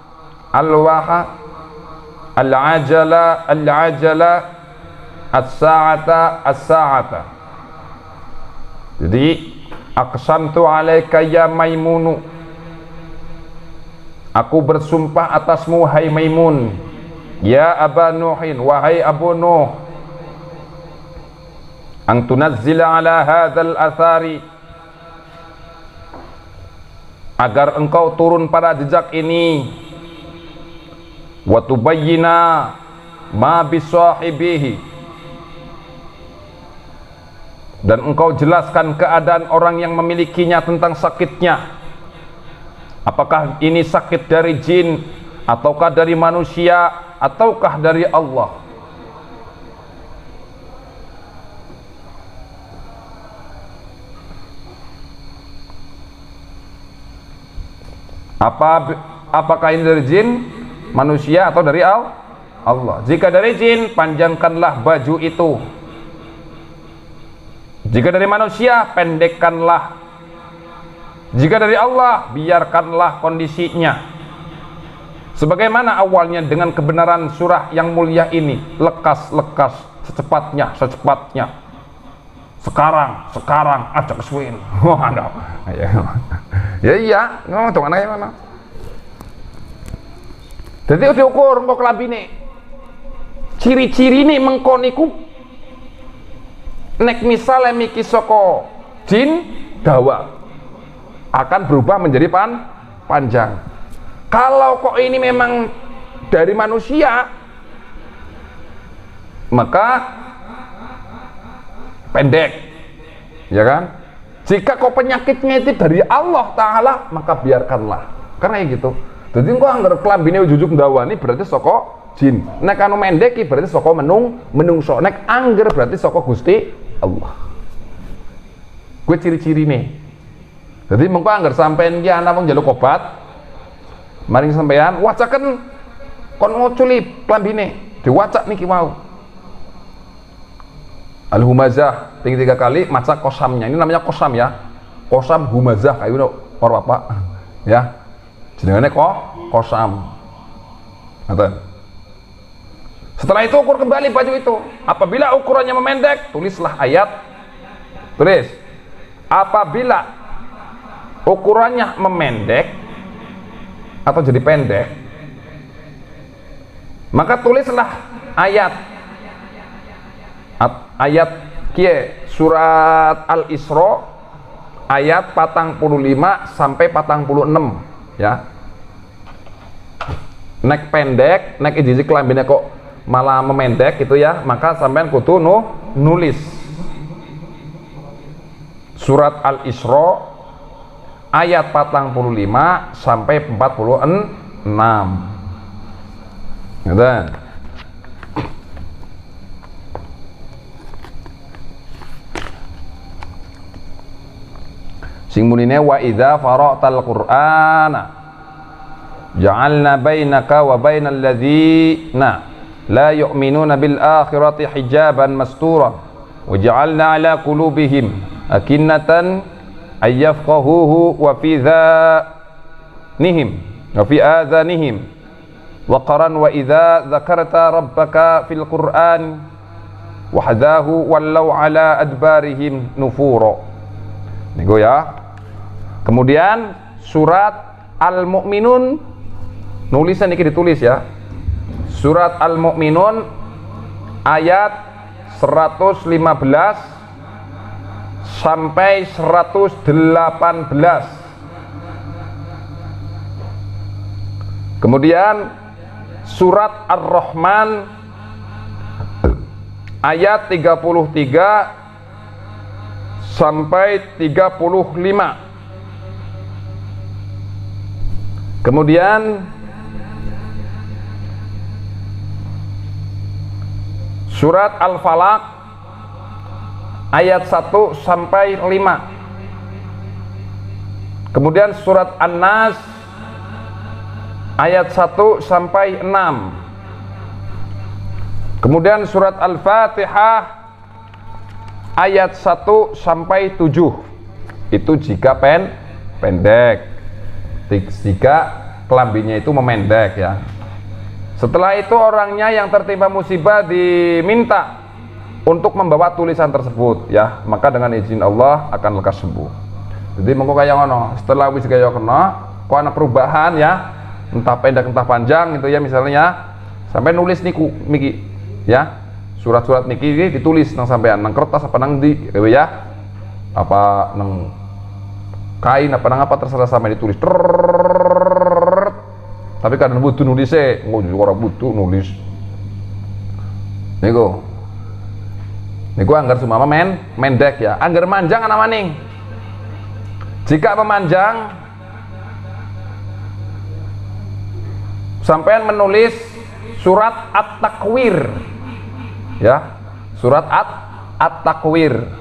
al-ajala as-sa'ata. Jadi aqsamtu alaika ya Maimunu, aku bersumpah atasmu wahai Maimun, ya Aba Nuhin, wahai Abu Nuh, ang tunazzila ala hadzal athari, agar engkau turun pada jejak ini, wa tubayyina ma bisahibihi, dan engkau jelaskan keadaan orang yang memilikinya tentang sakitnya. Apakah ini sakit dari jin, ataukah dari manusia, ataukah dari Allah. Apakah ini dari jin, manusia, atau dari Allah? Jika dari jin, panjangkanlah baju itu. Jika dari manusia, pendekkanlah. Jika dari Allah, biarkanlah kondisinya sebagaimana awalnya, dengan kebenaran surah yang mulia ini. Lekas-lekas, secepatnya. Sekarang ajak kesuwen. Waduh. Ya iya, ngomong tuh anaknya mana? Jadi diukur engkau kelabine. Ciri-ciri ini mengkoniku nek misalnya miki soko jin dawa akan berubah menjadi panjang. Kalau kok ini memang dari manusia, maka pendek, ya kan? Jika kok penyakitnya itu dari Allah Ta'ala, maka biarkanlah. Karena gitu. Jadi kok anggar kelambine jujuk ndawani berarti soko jin. Nek anu mendek berarti soko menungso. Nek angger berarti soko Gusti Allah. Gue ciri-ciri nih. Jadi mengko anggar sampean ki ana wong njaluk obat, maring sampean wacaken kon nguculi klambine, diwacak niki mau. Al-humazah tinggi 3 kali, maca kosamnya. Ini namanya kosam ya. Kosam humazah kayu ora apa. Ya. Jenengane kosam. Ngoten. Setelah itu ukur kembali baju itu. Apabila ukurannya memendek, tulislah ayat. Tulis. Apabila ukurannya memendek atau jadi pendek, maka tulislah ayat. Ayat kie surat Al-Isra ayat 45 sampai 46 ya. Nek pendek, nek ijiji kelambine kok malah memendek gitu ya, maka sampean kudu nulis surat Al-Isra ayat 45 sampai 46 gitu. Sing munine wa idza qara'tal qur'ana ja'alna bainaka wa bainal ladzina la yu'minuna bil akhirati hijaban mastura wa ja'alna ala qulubihim akinnatan ay yafqahuhu wa fi dhanihim wa fi adhanihim wa qaran wa idza dzakarta rabbaka fil qur'an wahdahu wallau ala adbarihim nufura. Niku ya. Kemudian surat Al-Mu'minun nulisan ini ditulis ya. Surat Al-Mu'minun ayat 115 sampai 118. Kemudian surat Ar-Rahman ayat 33 sampai 35. Kemudian surat Al-Falaq ayat 1 sampai 5. Kemudian surat An-Nas ayat 1 sampai 6. Kemudian surat Al-Fatihah ayat 1 sampai 7. Itu jika pendek. Jika kelambinya itu memendek ya. Setelah itu orangnya yang tertimpa musibah diminta untuk membawa tulisan tersebut ya, maka dengan izin Allah akan lekas sembuh. Jadi mengko kaya ngono, setelah wis kaya kena kok ana perubahan ya, entah pendek entah panjang gitu ya, misalnya sampai nulis niku miki ya, surat-surat niki ditulis nang sampean nang kertas apa nang di ya, apa nang kain apa nang apa terserah sampai ditulis. Tapi kadang butuh nulisnya, orang butuh nulis. Niku anggar sumama mendek ya, anggar manjang ana maning. Jika memanjang, sampean menulis surat At-Takwir ya, surat At-Takwir.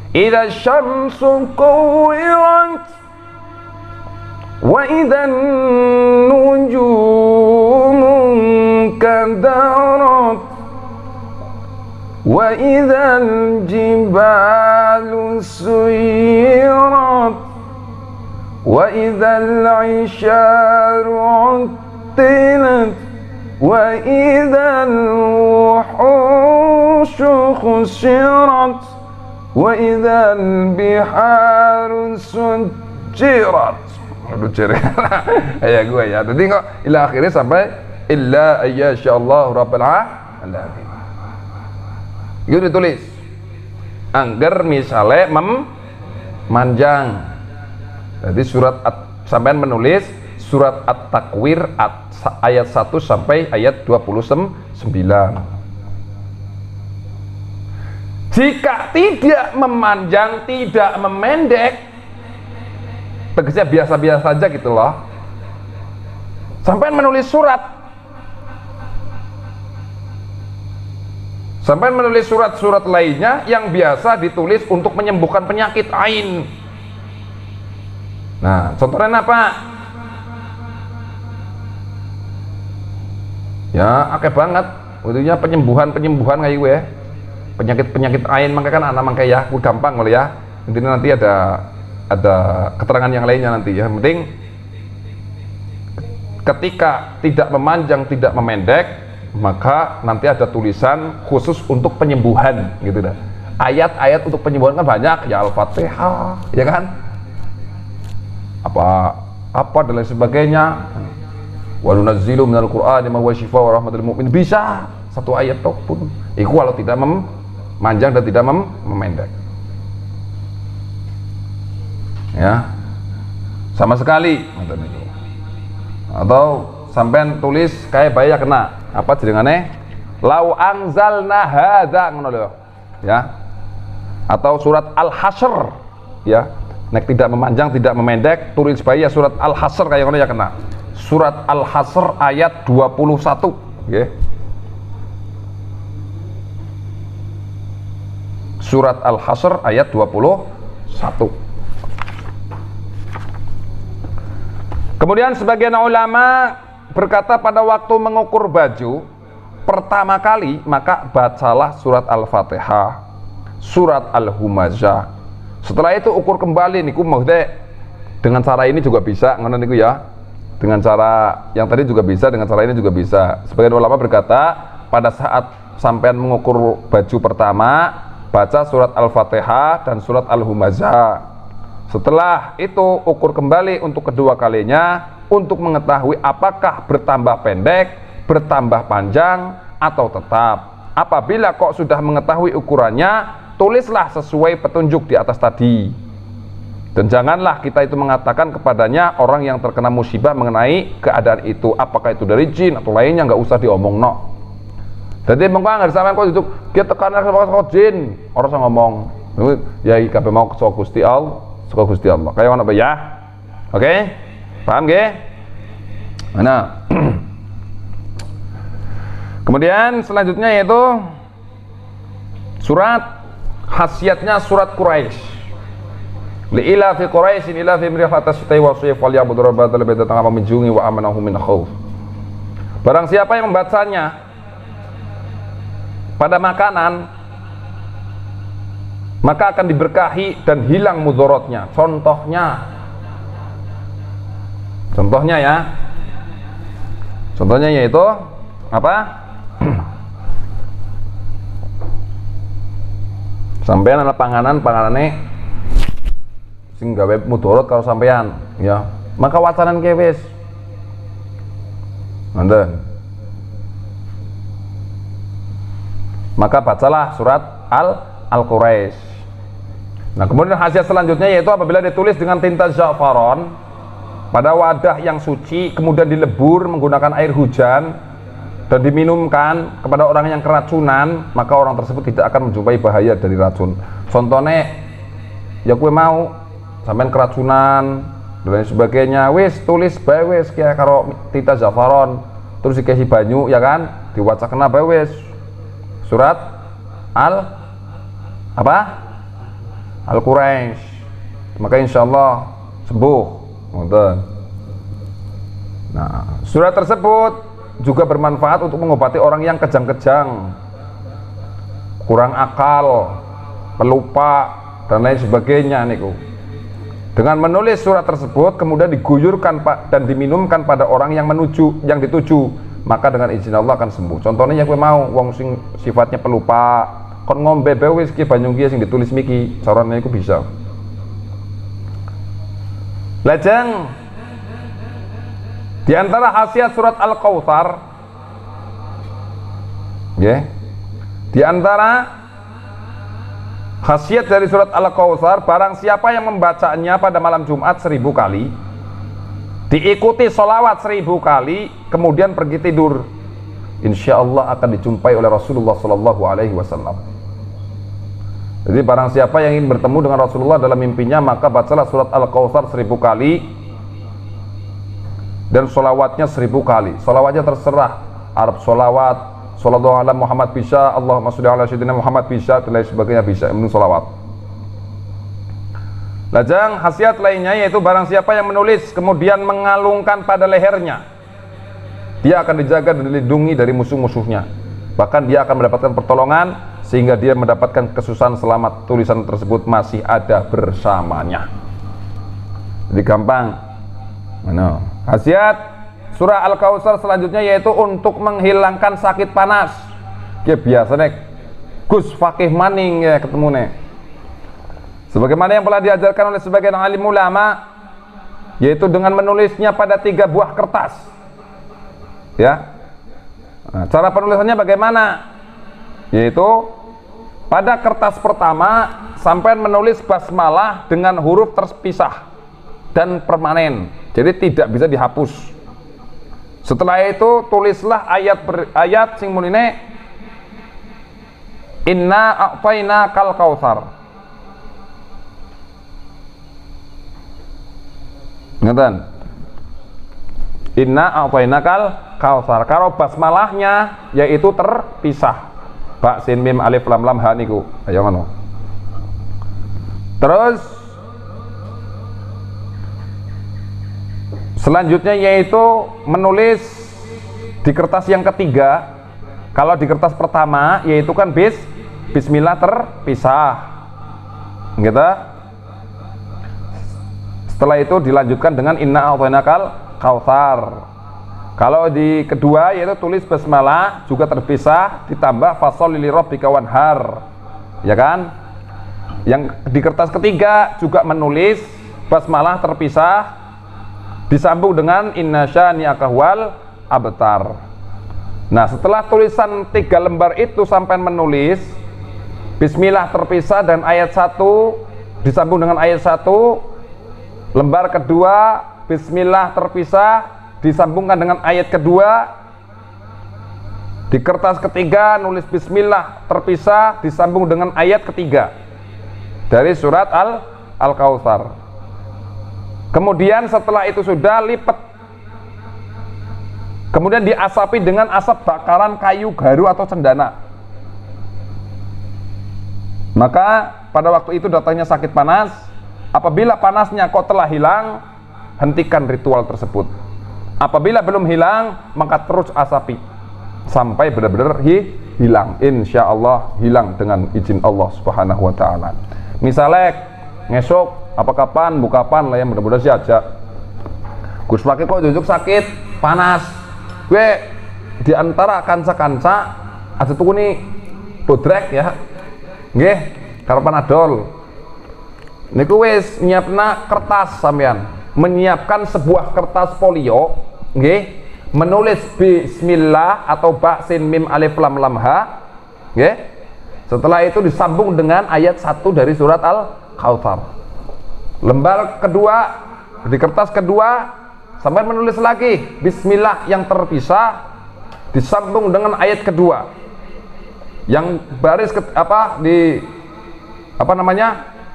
Idza syamsu kuwirat wa idzan nujumu kadarat wa idzal jibalu suyirat wa idzal isyaru uttilat wa idzal wuhushu khusyirat wa idzal biharu sujirat. Aduh ciri ya gue ya. Jadi kok ila akhirnya sampai illa ayyashallahu rabbil alamin. Itu ditulis. Angger misalnya manjang. Jadi sampean menulis surat At-Takwir ayat 1 sampai ayat 29. Jika tidak memanjang, tidak memendek, tegasnya biasa-biasa saja gitu loh. Sampai menulis surat, sampai menulis surat-surat lainnya yang biasa ditulis untuk menyembuhkan penyakit ain. Nah, contohnya apa? Ya, akeh banget. Utuhnya penyembuhan kayak gue ya. Penyakit ain mangke kan anak mangke ya, gampang loh ya. Intinya nanti ada keterangan yang lainnya nanti ya. Yang penting ketika tidak memanjang tidak memendek, maka nanti ada tulisan khusus untuk penyembuhan gitu dah. Ayat-ayat untuk penyembuhan kan banyak, ya Al-Fatihah, ya kan? Apa dan lain sebagainya. Wa nunazzilu minal Qur'ani ma huwa syifaa'un wa rahmatul mu'min. Bisa satu ayat toh pun. Iku kalau tidak memanjang dan tidak memendek. Ya. Sama sekali atau sampean tulis kayak bahaya kena apa jenengane lau anzalna hadza ngono lho ya, atau surat Al-Hasyr ya, nek tidak memanjang tidak memendek tulis bahaya surat Al-Hasyr kayak ngono ya kena. Surat Al-Hasyr ayat 21 nggih. Surat Al-Hasyr ayat 21. Kemudian sebagian ulama berkata pada waktu mengukur baju pertama kali maka bacalah surat Al-Fatihah, surat Al-Humazah. Setelah itu ukur kembali niku maksudnya dengan cara ini juga bisa ngono niku ya. Dengan cara yang tadi juga bisa, dengan cara ini juga bisa. Sebagian ulama berkata pada saat sampean mengukur baju pertama baca surat Al-Fatihah dan surat Al-Humazah. Setelah itu ukur kembali untuk kedua kalinya untuk mengetahui apakah bertambah pendek, bertambah panjang atau tetap. Apabila kok sudah mengetahui ukurannya, tulislah sesuai petunjuk di atas tadi. Dan janganlah kita itu mengatakan kepadanya orang yang terkena musibah mengenai keadaan itu, apakah itu dari jin atau lainnya, nggak usah diomong no. Jadi mengko nggak sampean kok duduk dia tekanan sama jin, orang saya ngomong. Ya kabeh mau ke Gusti Allah. Suka Gusti Allah. Kayak mana ya? Oke? Paham nggih? Mana? Kemudian selanjutnya yaitu surat khasiatnya surat Quraisy. Li ila fi Quraisy ila fi mrihatas syita'i wa shayf wal ya'budu rabbal baiti ta'ala min jungi wa amanahu min khauf. Barang siapa yang membacanya pada makanan maka akan diberkahi dan hilang mudorotnya. Contohnya ya, contohnya yaitu apa? Sampean ana panganane sing gawe mudorot kalau sampean ya, maka wacanan kewis nonton, maka bacalah surat Al-Quraisy. Nah kemudian khasiat selanjutnya yaitu apabila ditulis dengan tinta za'faron pada wadah yang suci kemudian dilebur menggunakan air hujan dan diminumkan kepada orang yang keracunan, maka orang tersebut tidak akan menjumpai bahaya dari racun. Contohnya ya kue mau sampean keracunan dan lain sebagainya, wis tulis bae wis kayak karo tinta za'faron terus dikasih banyu ya kan, diwaca kena bae wis surat Al-Quraisy, maka insyaallah sembuh. Nah, surat tersebut juga bermanfaat untuk mengobati orang yang kejang-kejang, kurang akal, pelupa dan lain sebagainya niku. Dengan menulis surat tersebut kemudian diguyurkan dan diminumkan pada orang yang dituju, maka dengan izin Allah akan sembuh. Contohnya yang mau wong sing sifatnya pelupa kon ngombe wis ki banyu ki sing ditulis miki carane iku bisa. Lajeng di antara khasiat surat Al-Kautsar nggih, di antara khasiat dari surat Al-Kautsar barang siapa yang membacanya pada malam Jumat 1000 kali diikuti sholawat 1000 kali kemudian pergi tidur, insya Allah akan dijumpai oleh Rasulullah Sallallahu Alaihi Wasallam. Jadi barang siapa yang ingin bertemu dengan Rasulullah dalam mimpinya maka bacalah surat Al-Kautsar 1000 kali dan sholawatnya 1000 kali. Sholawatnya terserah, Arab sholawat, shollallahu ala Muhammad bisa, Allahumma sholli ala sayyidina Muhammad bisa, dan lain sebagainya bisa, ini sholawat. Lajang khasiat lainnya yaitu barang siapa yang menulis kemudian mengalungkan pada lehernya, dia akan dijaga dan dilindungi dari musuh-musuhnya, bahkan dia akan mendapatkan pertolongan sehingga dia mendapatkan kesusahan selama tulisan tersebut masih ada bersamanya. Jadi gampang. Khasiat surah Al-Kautsar selanjutnya yaitu untuk menghilangkan sakit panas. Ya biasa nek Gus Fakih maning ya ketemu nek. Sebagaimana yang telah diajarkan oleh sebagian alim ulama, yaitu dengan menulisnya pada 3 buah kertas. Ya. Nah, cara penulisannya bagaimana? Yaitu pada kertas pertama sampai menulis basmalah dengan huruf terpisah dan permanen. Jadi tidak bisa dihapus. Setelah itu tulislah ayat sing munine inna a'tayna kal kautsar. Ngeten. Inna a'tayna kal kautsar. Karo basmalahnya yaitu terpisah. Ba sin mim alif lam lam ha niku. Ayo ngono. Terus selanjutnya yaitu menulis di kertas yang ketiga. Kalau di kertas pertama yaitu kan bismillah terpisah, gitu. Setelah itu dilanjutkan dengan inna a'tainakal kautsar. Kalau di kedua yaitu tulis basmalah juga terpisah ditambah fasholli lirabbika wanhar, ya kan? Yang di kertas ketiga juga menulis basmalah terpisah disambung dengan inna syani'aka huwal abtar. Nah, setelah tulisan 3 lembar itu sampai menulis bismillah terpisah dan ayat 1 disambung dengan ayat 1, lembar kedua bismillah terpisah disambungkan dengan ayat kedua, di kertas ketiga nulis bismillah terpisah disambung dengan ayat ketiga dari surat Al-Kautsar. Kemudian setelah itu sudah lipat, kemudian diasapi dengan asap bakaran kayu garu atau cendana. Maka pada waktu itu datangnya sakit panas. Apabila panasnya kok telah hilang, hentikan ritual tersebut. Apabila belum hilang, maka terus asapi sampai benar-benar hilang. Insya Allah hilang dengan izin Allah Subhanahu Wa Taala. Misalnya ngesok apa kapan bukapan lah yang mudah-mudahan sih aja. Gus Fakih kok jujuk sakit panas. Gue diantara kanca-kanca ada tuh nih bodrek ya, nggih, karo panadol. Niku wis nyiapna kertas sampean, menyiapkan sebuah kertas folio, nggih, menulis bismillah atau ba sin mim alif lam lam ha, nggih. Setelah itu disambung dengan ayat 1 dari surat Al-Kautsar. Lembar kedua di kertas kedua sampai menulis lagi bismillah yang terpisah disambung dengan ayat kedua. Yang baris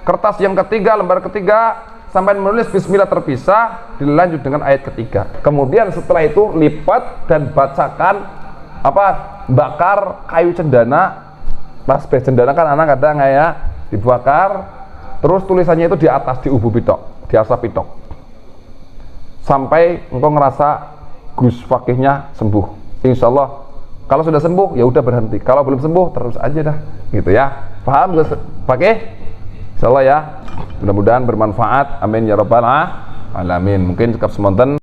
kertas yang ketiga, lembar ketiga sampai menulis bismillah terpisah dilanjut dengan ayat ketiga. Kemudian setelah itu lipat dan bacakan bakar kayu cendana. Pas cendana kan anak kadang ya dibakar, terus tulisannya itu di atas diubu pitok, diasap pitok. Sampai engkau ngerasa Gus Fakihnya sembuh. Insya Allah kalau sudah sembuh ya udah berhenti. Kalau belum sembuh terus aja dah, gitu ya. Paham Gus Fakih? Insya Allah ya. Mudah-mudahan bermanfaat. Amin ya rabbal alamin. Mungkin cukup semonten.